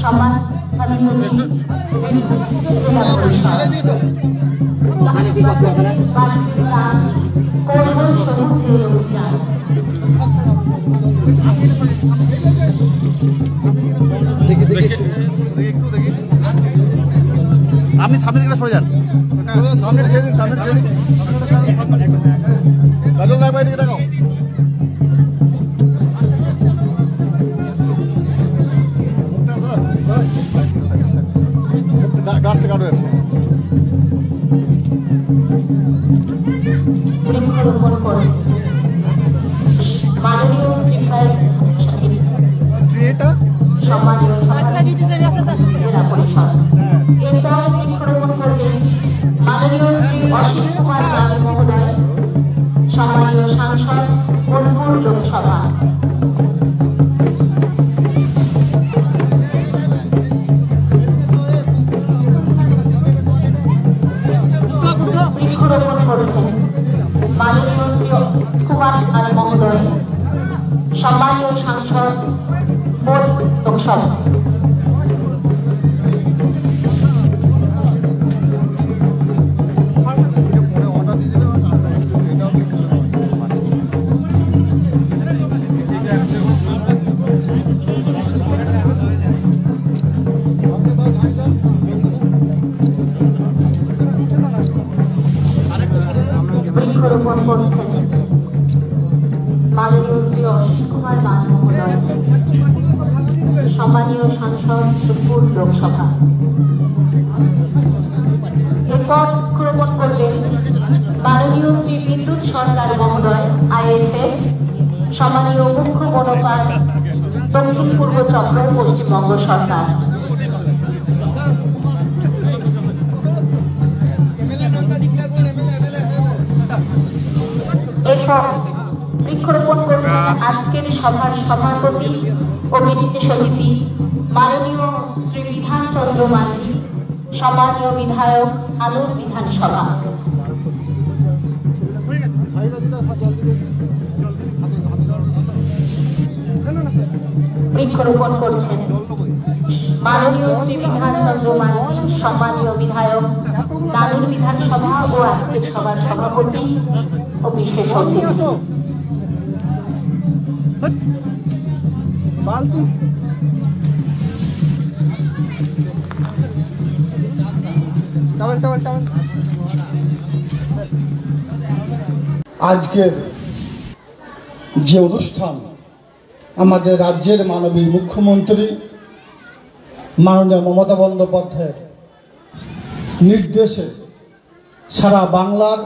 সমাজভাবী আপনি সামনে দিকে সরে যান, সামনে ছেড়ে দিন, সামনে ছেড়ে দিন, বাইরে দেখাও। গাছটা কাটো মাননীয় শ্রী অসিত কুমার দাস মহোদয়, সম্মানীয় সাংসদ বোলপুর লোকসভা। বৃক্ষরোপণ করেছেন মাননীয় শ্রী কুমার দাস মহোদয়, সম্মানীয় সাংসদ বোলপুর লোকসভা। বৃক্ষরোপণ করছেন মাননীয় শ্রী অসিত কুমার দাস মহোদয়, সম্মানীয় সাংসদ বোলপুর লোকসভা। এরপর বৃক্ষরোপণ করলেন মাননীয় শ্রী বিদ্যুৎ সরকার মহোদয়, IAS, সম্মানীয় মুখ্য বনপাল, দক্ষিণ পূর্ব চক্র, পশ্চিমবঙ্গ সরকার। এরপর বৃক্ষরোপণ করছেন আজকের সভার সভাপতি ও মিলিত সমিতি মাননীয় শ্রী বিধান চন্দ্র মাঝি, সম্মানীয় বিধায়ক, আলোর বিধানসভা। বৃক্ষরোপণ করছেন মাননীয় শ্রী বিধান চন্দ্র মাঝি, সম্মানীয় বিধায়ক, আলোর বিধানসভা ও আজকের সভার সভাপতি ও বিশেষ অতিথি। আজকের যে অনুষ্ঠান আমাদের রাজ্যের মাননীয় মুখ্যমন্ত্রী মাননীয় মমতা বন্দ্যোপাধ্যায়ের নির্দেশে সারা বাংলার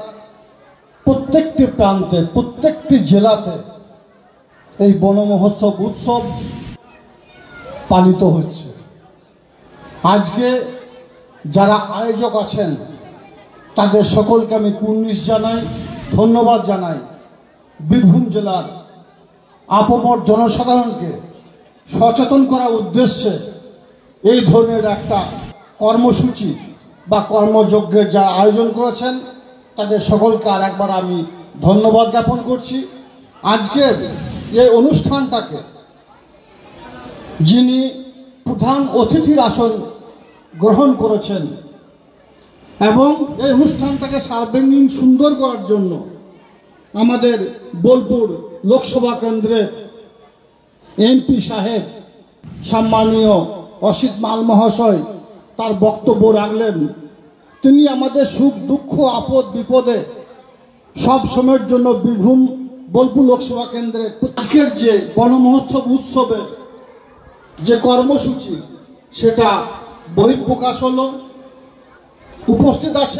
প্রত্যেকটি প্রান্তে, প্রত্যেকটি জেলাতে এই বন মহোৎসব উৎসব পালিত হচ্ছে। আজকে যারা আয়োজক আছেন তাদের সকলকে আমি কুর্নিশ জানাই, ধন্যবাদ জানাই। বীরভূম জেলার আপামর জনসাধারণকে সচেতন করার উদ্দেশ্যে এই ধরনের একটা কর্মসূচি বা কর্মযজ্ঞের যারা আয়োজন করেছেন তাদের সকলকে আর একবার আমি ধন্যবাদ জ্ঞাপন করছি। আজকের এই অনুষ্ঠানটাকে যিনি প্রধান অতিথির আসন গ্রহণ করেছেন এবং এই অনুষ্ঠানটাকে সার্বাঙ্গীন সুন্দর করার জন্য আমাদের বোলপুর লোকসভা কেন্দ্রের MP সাহেব সম্মানীয় অসিত মাল মহাশয় তার বক্তব্য রাখলেন। তিনি আমাদের সুখ দুঃখ আপদ বিপদে সব সময়ের জন্য বীরভূম বোলপুর লোকসভা কেন্দ্রে আজকের যে বন মহোৎসব উৎসবের যে কর্মসূচি সেটা বহিঃপ্রকাশ হলো। উপস্থিত আছে